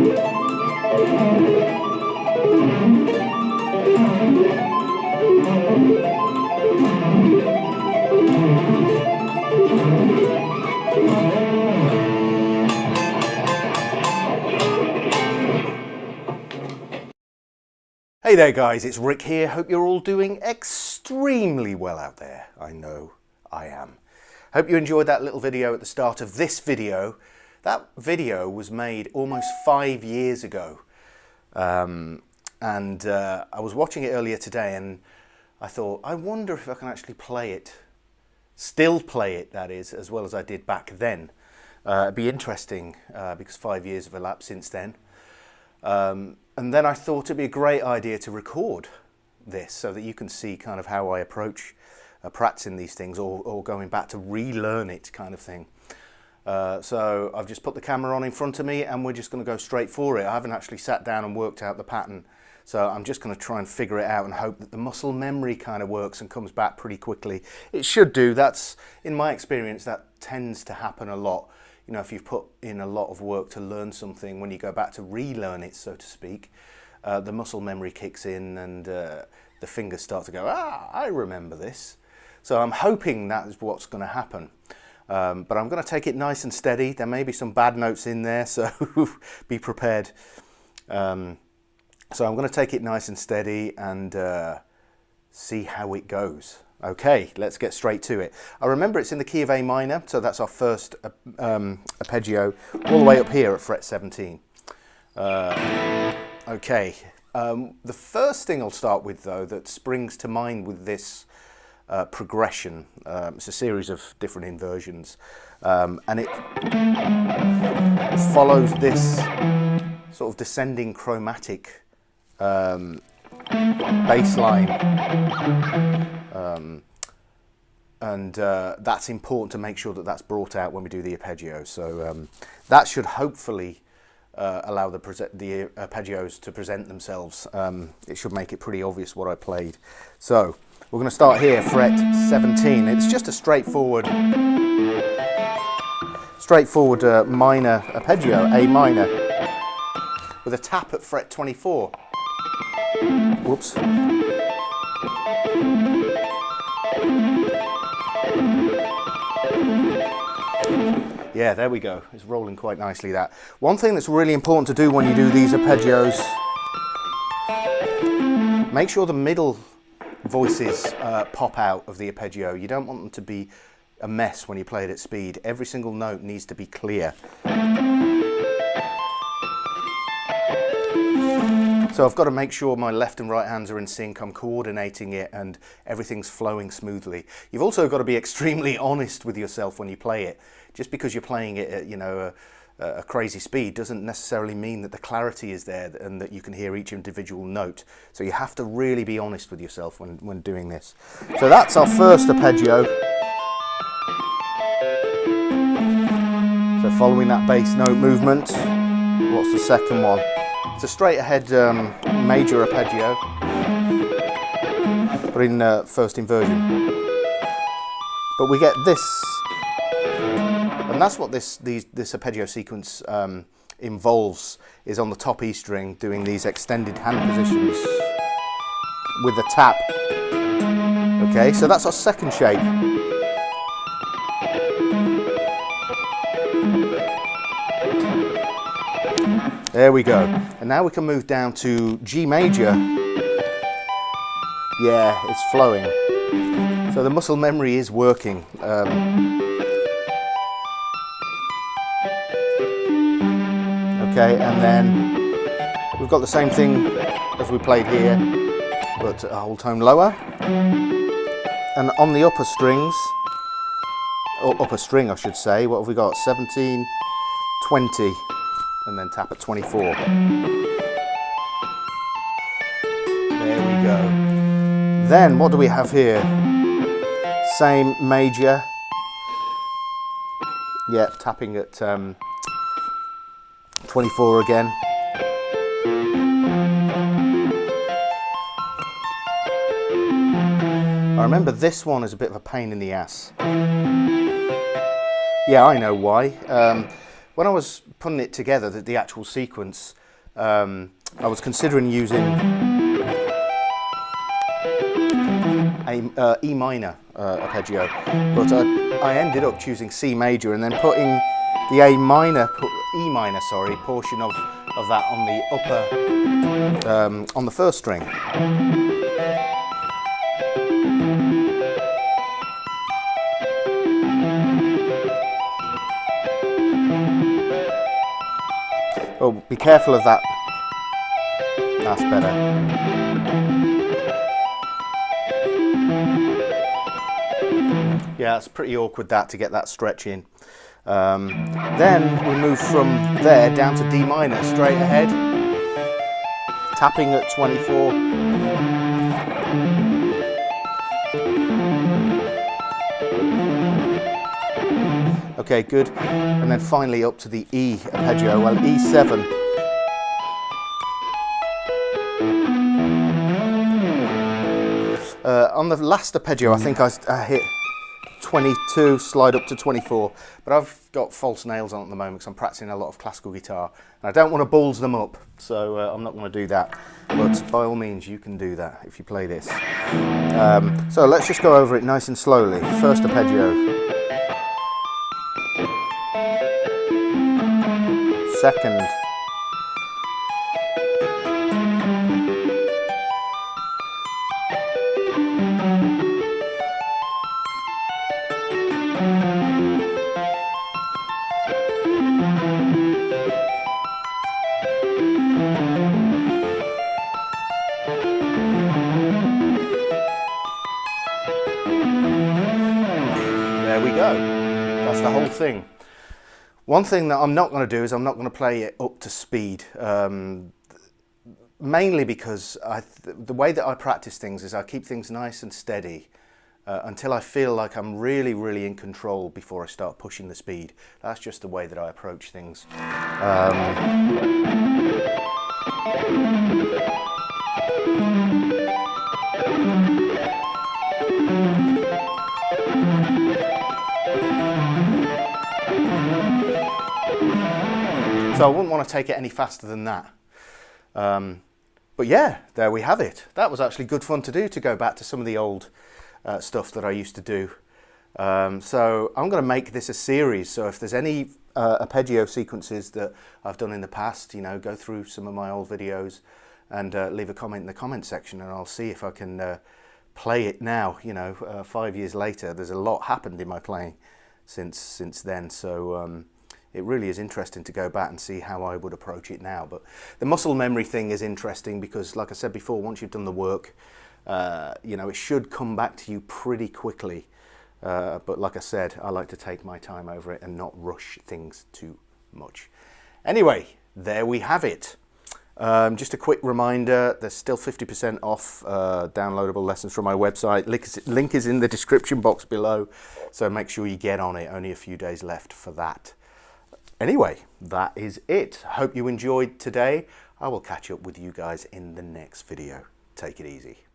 Hey there guys, it's Rick here. Hope you're all doing extremely well out there. I know I am. Hope you enjoyed that little video at the start of this video. That video was made almost 5 years ago. I was watching it earlier today and I thought, I wonder if I can actually play it. Still play it, that is, as well as I did back then. It'd be interesting because 5 years have elapsed since then. And then I thought it'd be a great idea to record this so that you can see kind of how I approach practicing these things or going back to relearn it kind of thing. So I've just put the camera on in front of me and we're just going to go straight for it. I haven't actually sat down and worked out the pattern. So I'm just going to try and figure it out and hope that the muscle memory kind of works and comes back pretty quickly. It should do. That's, in my experience, that tends to happen a lot. You know, if you've put in a lot of work to learn something, when you go back to relearn it, so to speak, the muscle memory kicks in and the fingers start to go, I remember this. So I'm hoping that is what's going to happen. But I'm going to take it nice and steady. There may be some bad notes in there, so be prepared. So I'm going to take it nice and steady and see how it goes. Okay, let's get straight to it. I remember it's in the key of A minor, so that's our first arpeggio, all the way up here at fret 17. Okay, the first thing I'll start with though that springs to mind with this progression, it's a series of different inversions, and it follows this sort of descending chromatic bass line. That's important to make sure that that's brought out when we do the arpeggio. So that should hopefully allow the arpeggios to present themselves. It should make it pretty obvious what I played. So we're going to start here, fret 17. It's just a straightforward minor arpeggio, A minor, with a tap at fret 24. Whoops. Yeah, there we go. It's rolling quite nicely, that. One thing that's really important to do when you do these arpeggios, make sure the middle voices pop out of the arpeggio. You don't want them to be a mess when you play it at speed. Every single note needs to be clear. So I've got to make sure my left and right hands are in sync, I'm coordinating it and everything's flowing smoothly. You've also got to be extremely honest with yourself when you play it. Just because you're playing it at, you know, a crazy speed doesn't necessarily mean that the clarity is there and that you can hear each individual note. So you have to really be honest with yourself when doing this. So that's our first arpeggio. So following that bass note movement, what's the second one? It's a straight ahead major arpeggio, but in first inversion. But we get this, and that's what this arpeggio sequence involves, is on the top E string doing these extended hand positions with a tap. Okay, so that's our second shape. There we go. And now we can move down to G major. Yeah, it's flowing. So the muscle memory is working. Okay, and then we've got the same thing as we played here, but a whole tone lower. And on the upper strings, or upper string I should say, what have we got? 17, 20. And then tap at 24. There we go. Then what do we have here? Same major. Yeah, tapping at 24 again. I remember this one is a bit of a pain in the ass. Yeah, I know why. When I was putting it together, the actual sequence, I was considering using a E minor arpeggio, but I ended up choosing C major and then putting the E minor portion of that on the upper, on the first string. Oh, be careful of that. That's better. Yeah, it's pretty awkward that to get that stretch in. Then we move from there down to D minor, straight ahead, tapping at 24. Okay, good. And then finally up to the E arpeggio, well, E7. On the last arpeggio, I think I hit 22, slide up to 24, but I've got false nails on at the moment because I'm practicing a lot of classical guitar and I don't want to balls them up, so I'm not going to do that, but by all means you can do that if you play this. So let's just go over it nice and slowly. First arpeggio, second, there we go. That's the whole thing. One thing that I'm not going to do is I'm not going to play it up to speed, mainly because the way that I practice things is I keep things nice and steady until I feel like I'm really, really in control before I start pushing the speed. That's just the way that I approach things. So I wouldn't want to take it any faster than that. But yeah, there we have it. That was actually good fun to do, to go back to some of the old stuff that I used to do. So I'm going to make this a series. So if there's any arpeggio sequences that I've done in the past, you know, go through some of my old videos and leave a comment in the comment section, and I'll see if I can play it now. You know, 5 years later, there's a lot happened in my playing since then. So it really is interesting to go back and see how I would approach it now. But the muscle memory thing is interesting because, like I said before, once you've done the work, you know, it should come back to you pretty quickly. But like I said, I like to take my time over it and not rush things too much. Anyway, there we have it. Just a quick reminder, there's still 50% off downloadable lessons from my website. Link is in the description box below, so make sure you get on it. Only a few days left for that. Anyway, that is it. Hope you enjoyed today. I will catch up with you guys in the next video. Take it easy.